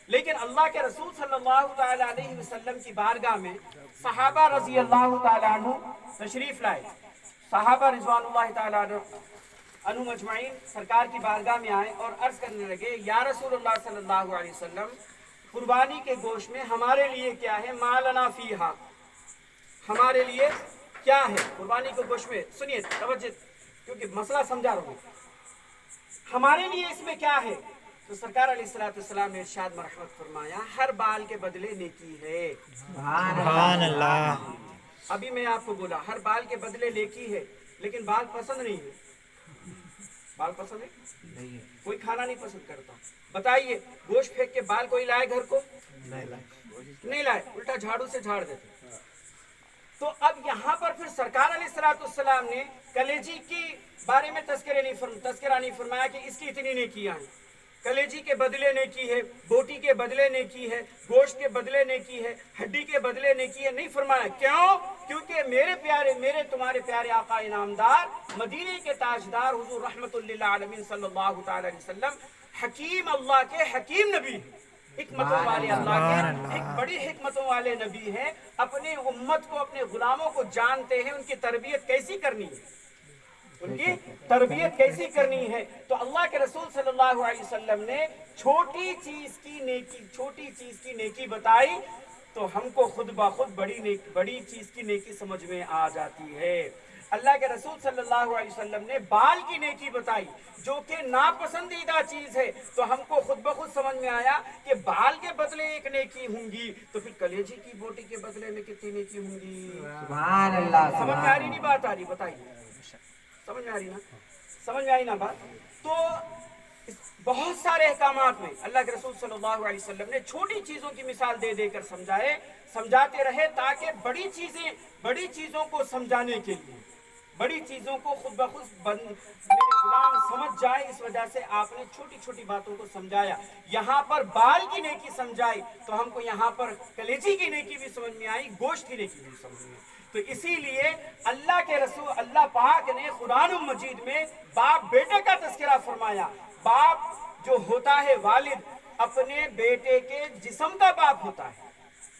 لیکن اللہ کے رسول صلی اللہ تعالی علیہ وسلم کی بارگاہ میں صحابہ رضی اللہ تعالی عنہ تشریف لائے، صحابہ رضوان اللہ تعالی عنہ مجمعین سرکار کی بارگاہ میں آئے اور عرض کرنے لگے، یا رسول اللہ صلی اللہ علیہ وسلم، قربانی کے گوشت میں ہمارے لیے کیا ہے؟ ما لنا فیہا، ہمارے لیے کیا ہے قربانی کے گوشت میں؟ سنیے توجہ، کیونکہ مسئلہ سمجھا رہا ہوں، ہمارے لیے اس میں کیا ہے؟ تو سرکار علیہ السلام نے ارشاد مرحمت فرمایا، ہر بال کے بدلے نیکی ہے۔ سبحان اللہ۔ ابھی میں آپ کو بولا ہر بال کے بدلے نیکی ہے، لیکن بال پسند نہیں ہے، بال پسند ہے؟ کوئی کھانا نہیں پسند کرتا، بتائیے گوشت پھینک کے بال کوئی لائے گھر کو؟ نہیں لائے، الٹا جھاڑو سے جھاڑ دیتے۔ تو اب یہاں پر پھر سرکار علیہ السلام نے کلیجی کی بارے میں تذکرہ نہیں فرمایا کہ اس کی اتنی نیکیاں ہیں، کلیجی کے بدلے نیکی ہے، بوٹی کے بدلے نیکی ہے، گوشت کے بدلے نیکی ہے، ہڈی کے بدلے نیکی ہے، نہیں فرمایا۔ کیوں؟ کیونکہ میرے تمہارے پیارے آقا انعامدار، مدینے کے تاجدار حضور رحمت للعالمین صلی اللہ تعالی علیہ وسلم حکیم، اللہ کے حکیم نبی، حکمتوں والے، اللہ کے بڑی حکمتوں والے نبی ہیں، اپنی امت کو، اپنے غلاموں کو جانتے ہیں ان کی تربیت کیسی کرنی ہے، ان کی تربیت کیسی کرنی ہے۔ تو اللہ کے رسول صلی اللہ علیہ وسلم نے چھوٹی چیز کی نیکی بتائی، تو ہم کو خود بخود بڑی چیز کی نیکی سمجھ میں آ جاتی ہے۔ اللہ کے رسول صلی اللہ علیہ وسلم نے بال کی نیکی بتائی جو کہ ناپسندیدہ چیز ہے، تو ہم کو خود بخود سمجھ میں آیا کہ بال کے بدلے ایک نیکی ہوں گی، تو پھر کلیجی کی بوٹی کے بدلے میں کتنی نیکی ہوں گی؟ سبحان اللہ۔ سمجھ میں آ رہی نہیں بات؟ آ رہی؟ بتائیے، سمجھ میں آ رہی نا؟ سمجھ میں آئی نا بات؟ تو بہت سارے احکامات میں اللہ کے رسول صلی اللہ علیہ وسلم نے چھوٹی چیزوں کی مثال دے دے کر سمجھاتے رہے، تاکہ بڑی چیزوں کو سمجھانے کے لیے، بڑی چیزوں کو خود بخود میرے غلام سمجھ جائے، اس وجہ سے آپ نے چھوٹی چھوٹی باتوں کو سمجھایا۔ یہاں پر بال کی نیکی سمجھائی تو ہم کو یہاں پر کلیجی کی نیکی بھی سمجھ میں آئی، گوشت کی نیکی بھی سمجھ میں آئی۔ تو اسی لیے اللہ کے رسول اللہ پاک نے قرآن مجید میں باپ بیٹے کا تذکرہ فرمایا۔ باپ جو ہوتا ہے والد اپنے بیٹے کے جسم کا باپ ہوتا ہے،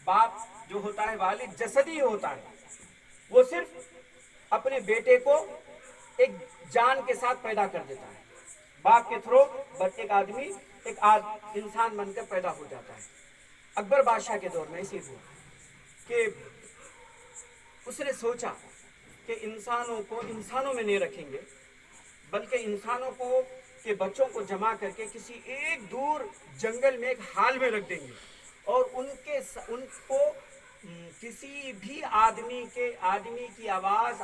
باپ جو ہوتا ہے والد جسدی ہوتا ہے، وہ صرف اپنے بیٹے کو ایک جان کے ساتھ پیدا کر دیتا ہے، باپ کے تھرو ایک آدمی انسان بن کر پیدا ہو جاتا ہے۔ اکبر بادشاہ کے دور میں اسی ہوا کہ اس نے سوچا کہ انسانوں کو انسانوں میں نہیں رکھیں گے، بلکہ انسانوں کو کے بچوں کو جمع کر کے کسی ایک دور جنگل میں ایک حال میں رکھ دیں گے، اور ان کو کسی بھی آدمی کی آواز،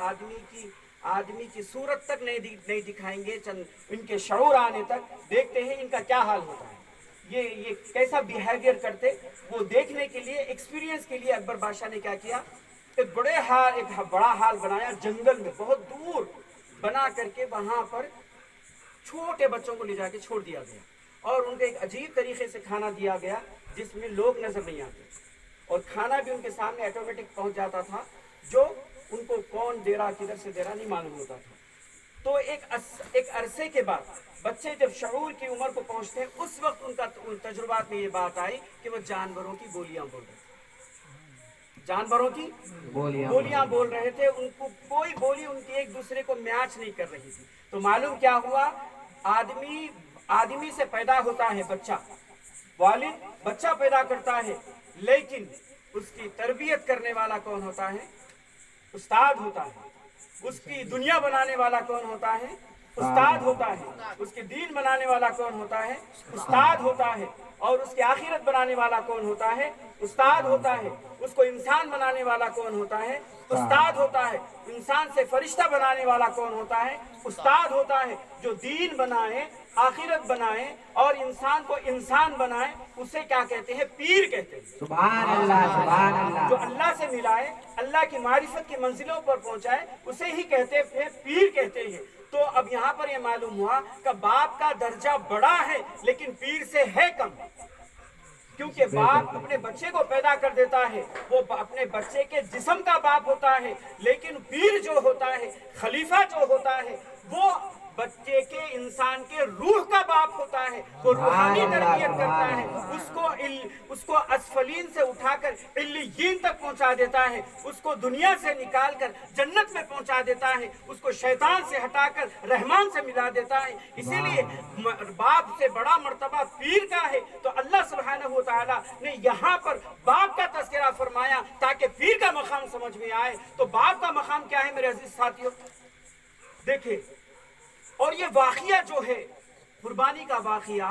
آدمی کی صورت تک نہیں دکھائیں گے، ان کے شعور آنے تک دیکھتے ہیں ان کا کیا حال ہوتا ہے، یہ کیسا بیہیویئر کرتے، وہ دیکھنے کے لیے، ایکسپیرینس کے لیے اکبر بادشاہ نے کیا کیا، ایک بڑا حال بنایا جنگل میں، بہت دور بنا کر کے وہاں پر چھوٹے بچوں کو لے جا کے چھوڑ دیا گیا، اور ان کو ایک عجیب طریقے سے کھانا دیا گیا جس میں لوگ نظر نہیں آتے، اور کھانا بھی ان کے سامنے آٹومیٹک پہنچ جاتا تھا، جو ان کو کون دے رہا کدھر سے دے رہا نہیں معلوم ہوتا تھا۔ تو ایک عرصے کے بعد بچے جب شعور کی عمر کو پہنچتے ہیں، اس وقت ان تجربات میں یہ بات آئی کہ وہ جانوروں کی بولیاں بول رہے تھے، جانوروں کی بولیاں بول رہے تھے، ان کو کوئی بولی ان کی ایک دوسرے کو میچ نہیں کر رہی تھی۔ تو معلوم کیا ہوا، آدمی سے پیدا ہوتا ہے بچہ، والد بچہ پیدا کرتا ہے، لیکن اس کی تربیت کرنے والا کون ہوتا ہے؟ استاد ہوتا ہے۔ اس کی دنیا بنانے والا کون ہوتا ہے؟ استاد ہوتا ہے۔ اس کے دین بنانے والا کون ہوتا ہے؟ استاد ہوتا ہے۔ اور اس کی آخرت بنانے والا کون ہوتا ہے؟ استاد ہوتا ہے۔ اس کو انسان بنانے والا کون ہوتا ہے؟ استاد ہوتا ہے۔ انسان سے فرشتہ بنانے والا کون ہوتا ہے؟ استاد ہوتا ہے۔ جو دین بنائے، آخرت بنائے اور انسان کو انسان بنائے، اسے کیا کہتے ہیں؟ پیر کہتے ہیں۔ سبحان اللہ، سبحان اللہ۔ جو اللہ سے ملائے، اللہ کی معرفت کی منزلوں پر پہنچائے، اسے ہی کہتے ہیں پیر کہتے ہیں۔ تو اب یہاں پر یہ معلوم ہوا کہ باپ کا درجہ بڑا ہے لیکن پیر سے ہے کم، کیونکہ باپ اپنے بچے کو پیدا کر دیتا ہے، وہ اپنے بچے کے جسم کا باپ ہوتا ہے، لیکن پیر جو ہوتا ہے، خلیفہ جو ہوتا ہے، وہ بچے کے انسان کے روح کا باپ ہوتا ہے، وہ روحانی تربیت کرتا ہے، اس کو اسفلین سے اٹھا کر علیین تک پہنچا دیتا ہے، اس کو دنیا سے نکال کر جنت میں پہنچا دیتا ہے، اس کو شیطان سے ہٹا کر رحمان سے ملا دیتا ہے۔ اسی لیے باپ سے بڑا مرتبہ پیر کا ہے، تو اللہ سبحانہ و تعالیٰ نے یہاں پر باپ کا تذکرہ فرمایا تاکہ پیر کا مقام سمجھ میں آئے۔ تو باپ کا مقام کیا ہے میرے عزیز ساتھیوں؟ دیکھیں، اور یہ واقعہ جو ہے قربانی کا واقعہ،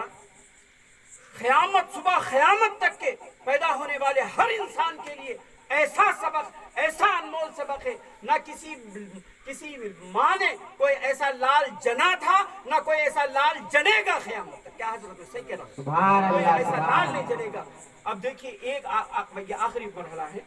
صبح قیامت تک کے پیدا ہونے والے ہر انسان کے لیے ایسا سبق، ایسا انمول سبق ہے۔ نہ کسی ماں نے کوئی ایسا لال جنا تھا، نہ کوئی ایسا لال جنے گا قیامت تک۔ کیا حضرت صحیح کہہ رہا ہوں؟ کوئی ایسا لال نہیں جنے گا۔ اب دیکھیے، یہ آخری مرحلہ ہے،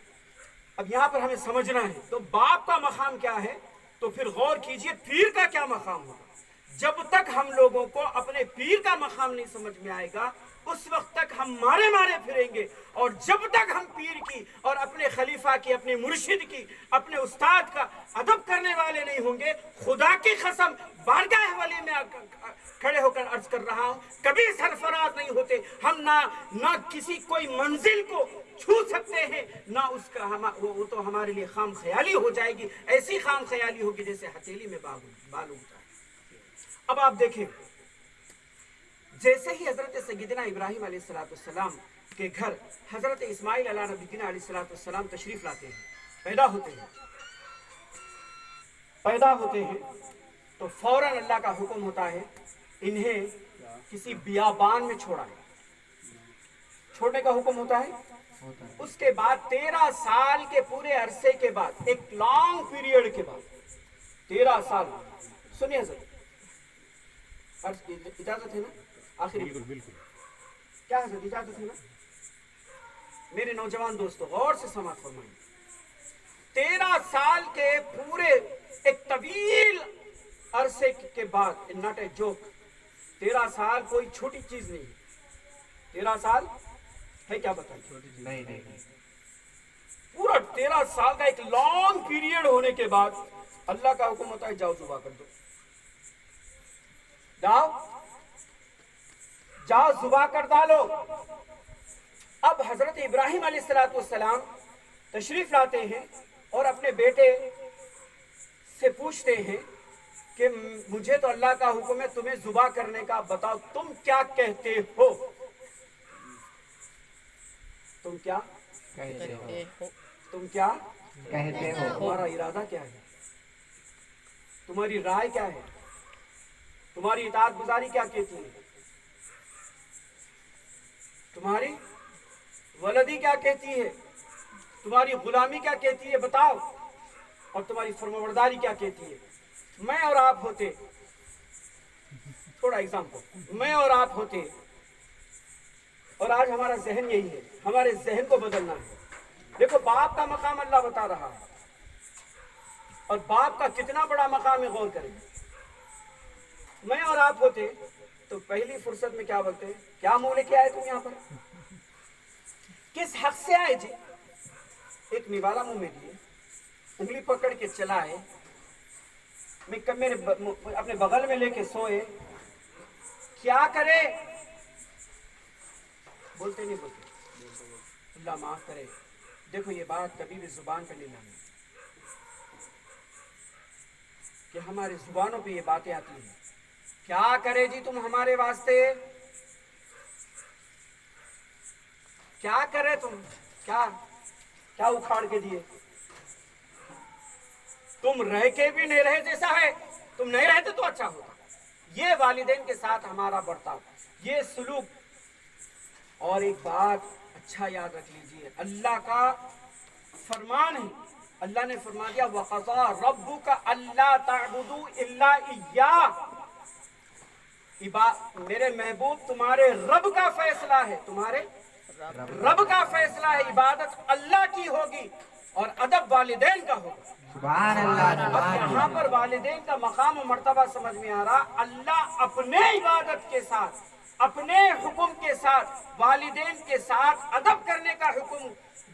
اب یہاں پر ہمیں سمجھنا ہے۔ تو باپ کا مقام کیا ہے؟ تو پھر غور کیجئے پیر کا کیا مقام ہوگا۔ جب تک ہم لوگوں کو اپنے پیر کا مقام نہیں سمجھ میں آئے گا، اس وقت تک ہم مارے پھریں گے، اور جب تک ہم پیر کی اور اپنے خلیفہ کی، اپنے مرشد کی، اپنے استاد کا ادب کرنے والے نہیں ہوں گے، خدا کی قسم بارگاہ ولی میں کھڑے ہو کر عرض کر رہا ہوں، کبھی سرفراز نہیں ہوتے ہم۔ نہ کسی کوئی منزل کو چھو سکتے ہیں، نہ اس کا وہ تو ہمارے لیے خام خیالی ہو جائے گی، ایسی خام خیالی ہوگی جیسے ہتھیلی میں بال اگتا ہے۔ اب آپ دیکھیں، جیسے ہی حضرت سیدنا ابراہیم علیہ السلام کے گھر حضرت اسماعیل علیہ نبینا علیہ السلام تشریف لاتے ہیں، پیدا ہوتے ہیں، تو فوراً اللہ کا حکم ہوتا ہے انہیں کسی بیابان میں چھوڑنے کا حکم ہوتا ہے۔ اس کے بعد 13 سال کے پورے عرصے کے بعد، ایک لانگ پیریڈ کے بعد، 13 سال، سنیے حضرت، اجازت ہے نا؟ آخری کیا حضرت اجازت ہے نا؟ میرے نوجوان دوستو غور سے سماعت فرمائیں. 13 سال کے پورے ایک طویل عرصے کے بعد، ناٹ اے جوک، 13 سال کوئی چھوٹی چیز نہیں ہے. 13 سال ہے کیا بتائیے؟ نہیں. پورا 13 سال کا ایک لانگ پیریڈ ہونے کے بعد اللہ کا حکم ہوتا ہے جاؤ ذبح کر دو. جاؤ ذبح کر ڈالو. اب حضرت ابراہیم علیہ السلام تشریف لاتے ہیں اور اپنے بیٹے سے پوچھتے ہیں کہ مجھے تو اللہ کا حکم ہے تمہیں ذبح کرنے کا، بتاؤ تم کیا کہتے ہو؟ تم کیا کہتے ہو؟ تم کیا کہتے ہو؟ تمہارا ارادہ کیا ہے؟ تمہاری رائے کیا ہے؟ تمہاری اطاعت گزاری کیا کہتی ہے؟ تمہاری ولدی کیا کہتی ہے؟ تمہاری غلامی کیا کہتی ہے؟ بتاؤ. اور تمہاری فرمانبرداری کیا کہتی ہے؟ میں اور آپ ہوتے، تھوڑا ایگزامپل، میں اور آپ ہوتے، اور آج ہمارا ذہن یہی ہے، ہمارے ذہن کو بدلنا ہے. دیکھو باپ کا مقام اللہ بتا رہا ہے، اور باپ کا کتنا بڑا مقام ہے، غور کریں. میں اور آپ ہوتے تو پہلی فرصت میں کیا بولتے؟ کیا منہ لے کے آئے تم یہاں پر؟ کس حق سے آئے جی؟ ایک نوالا منہ میں دیے، انگلی پکڑ کے چلائے، میرے اپنے بغل میں لے کے سوئے، کیا کرے؟ بولتے نہیں بولتے. اللہ معاف کرے. دیکھو یہ بات کبھی بھی زبان پہ نہیں لانی کہ ہمارے زبانوں پہ یہ باتیں آتی ہیں. کیا کرے جی تم ہمارے واسطے؟ کیا کرے تم؟ کیا اکھاڑ کے دیے؟ تم رہ کے بھی نہیں رہے جیسا ہے، تم نہیں رہتے تو اچھا ہوتا. یہ والدین کے ساتھ ہمارا برتاؤ، یہ سلوک. اور ایک بات اچھا یاد رکھ لیجئے، اللہ کا فرمان ہے. اللہ نے فرما دیا وَقَضَىٰ رَبُّكَ أَلَّا تَعْبُدُوا إِلَّا إِيَّاهُ. میرے محبوب تمہارے رب کا فیصلہ ہے، تمہارے رب کا فیصلہ ہے، عبادت اللہ کی ہوگی اور ادب والدین کا ہوگا. سبحان اللہ. اب یہاں پر والدین کا مقام و مرتبہ سمجھ میں آ رہا. اللہ اپنے عبادت کے ساتھ، اپنے حکم کے ساتھ، والدین کے ساتھ ادب کرنے کا حکم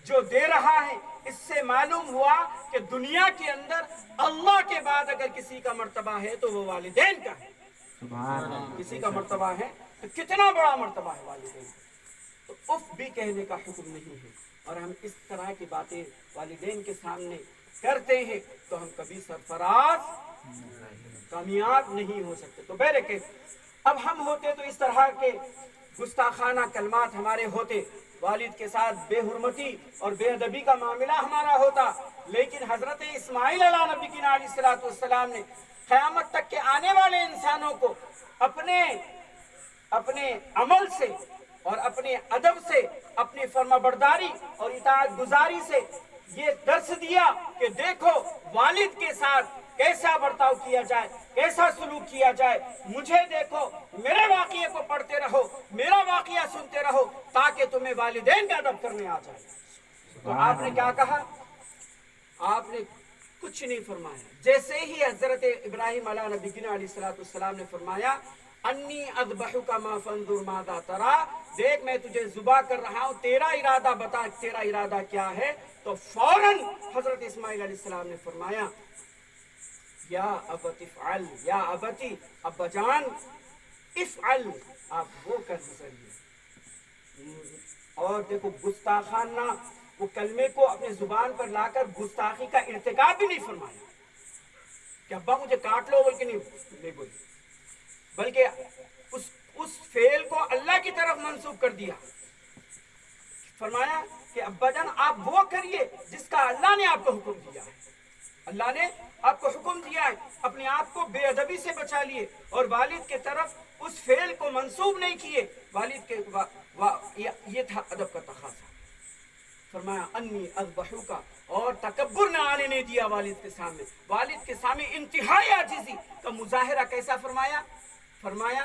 جو دے رہا ہے، اس سے معلوم ہوا کہ دنیا کے اندر اللہ کے بعد اگر کسی کا مرتبہ ہے تو وہ والدین کا ہے. سبحان اللہ. کسی کا مرتبہ ہے تو کتنا بڑا مرتبہ ہے والدین. تو اف بھی کہنے کا حکم نہیں ہے، اور ہم اس طرح کی باتیں والدین کے سامنے کرتے ہیں تو ہم کبھی سرفراز کامیاب نہیں ہو سکتے. تو بہرکیف اب ہم ہوتے تو اس طرح کے گستاخانہ کلمات ہمارے ہوتے، والد کے ساتھ بے حرمتی اور بے ادبی کا معاملہ ہمارا ہوتا. لیکن حضرت اسماعیل علیہ نبی کی علیہ السلام نے قیامت تک کے آنے والے انسانوں کو اپنے عمل سے اور اپنے ادب سے، اپنی فرمانبرداری اور اطاعت گزاری سے یہ درس دیا کہ دیکھو والد کے ساتھ کیسا برتاؤ کیا جائے، کیسا سلوک کیا جائے. مجھے دیکھو، میرے واقعے کو پڑھتے رہو، میرا واقعہ سنتے رہو تاکہ تمہیں والدین کا ادب کرنے آ جائے. تو آپ نے کیا کہا؟ آپ نے کچھ نہیں فرمایا. جیسے ہی حضرت ابراہیم علیہ نبی علیہ السلام نے فرمایا انی اذبحک ما فانظر ماذا تری، دیکھ میں تجھے ذبح کر رہا ہوں، تیرا ارادہ بتا، تیرا ارادہ کیا ہے؟ تو فوراً حضرت اسماعیل علیہ السلام نے فرمایا یا ابت افعل، یا ابتی، ابا جان افعل، آپ وہ کر گزریے. اور دیکھو گستاخانہ وہ کلمے کو اپنے زبان پر لا کر گستاخی کا ارتکاب بھی نہیں فرمایا کہ ابا مجھے کاٹ لو، بلکہ نہیں بولی، بلکہ اس فعل کو اللہ کی طرف منسوب کر دیا. فرمایا کہ ابا جان آپ وہ کریے جس کا اللہ نے آپ کو حکم دیا ہے. اللہ نے آپ کو حکم دیا ہے، اپنے آپ کو بے ادبی سے بچا لیے اور والد کے طرف اس فعل کو منسوب نہیں کیے. والد کے یہ تھا ادب کا تقاضا. فرمایا انی اذبحک، اور تکبر نہ آنے نہیں دیا والد کے سامنے. والد کے سامنے انتہائی عاجزی کا مظاہرہ کیسا فرمایا؟ فرمایا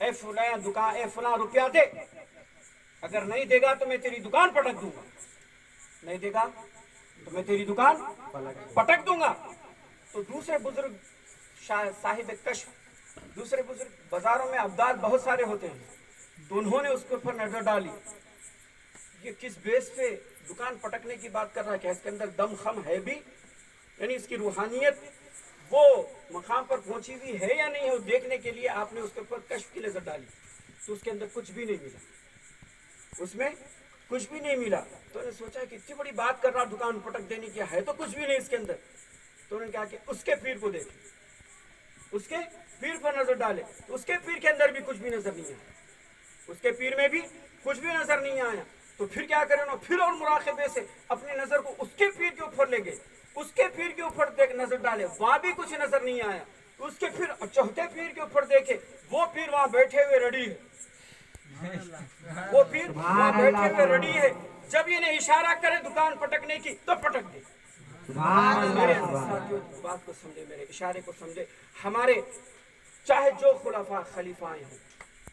اے فلاں دکان، اے فلاں روپیہ دے، اگر نہیں دے گا تو میں تیری دکان پٹک دوں گا، نہیں دے گا تو میں تیری دکان پٹک دوں گا۔ تو دوسرے بزرگ صاحب کشف، دوسرے بزرگ، بازاروں میں ابدال بہت سارے ہوتے ہیں، تو انہوں نے اس کے اوپر نظر ڈالی، یہ کس بیس پہ دکان پٹکنے کی بات کر رہا ہے، کہ اس کے اندر دم خم ہے بھی، یعنی اس کی روحانیت وہ مقام پر پہنچی ہوئی ہے یا نہیں ہے، وہ دیکھنے کے لیے آپ نے اس کے اوپر کشف کی نظر ڈالی، تو اس کے اندر کچھ بھی نہیں ملا، اس میں کچھ بھی نہیں ملا۔ تو انہوں نے سوچا کہ اتنی بڑی بات کر رہا دکان پٹک دینے کی، ہے تو کچھ بھی نہیں اس کے اندر۔ تو انہوں نے کہا کہ اس کے پیر کو دیکھیں، اس کے پیر پر نظر ڈالے، تو اس کے پیر کے اندر بھی کچھ بھی نظر نہیں آیا، اس کے پیر میں بھی کچھ بھی نظر نہیں آیا۔ تو پھر کیا کریں، پھر اور مراقبے سے اپنی نظر کو اس کے پیر کے اوپر لے گئے، اس کے پیر کے اوپر نظر ڈالے، وہاں بھی کچھ نظر نہیں آیا۔ تو اس کے پھر چوتھے پیر کے اوپر دیکھے، وہ پیر وہاں بیٹھے ہوئے ریڈی ہے، وہ پیر وہاں بیٹھے ہوئے ریڈی ہے، جب انہیں اشارہ کرے دکان پٹکنے کی تو پٹک دے۔ میرے ساتھیوں بات کو سمجھے، میرے اشارے کو سمجھے، ہمارے چاہے جو خلفاء خلیفہ ہوں،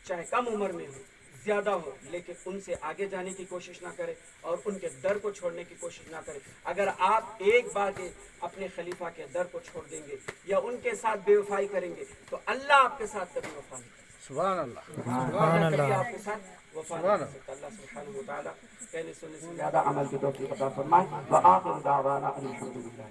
چاہے کم عمر میں ہوں زیادہ ہو، لیکن ان سے آگے جانے کی کوشش نہ کرے اور ان کے در کو چھوڑنے کی کوشش نہ کرے۔ اگر آپ ایک بار کے اپنے خلیفہ کے در کو چھوڑ دیں گے یا ان کے ساتھ بے وفائی کریں گے تو اللہ آپ کے ساتھ کبھی وفا نہیں کرے، سبحان اللہ، اللہ کبھی آپ کے ساتھ وفا نہیں کر سکتا۔ اللہ سبحانہ وتعالیٰ کہنے سننے سے زیادہ عمل کی توفیق عطا فرمائے۔ وآخر دعوانا ان الحمد للہ۔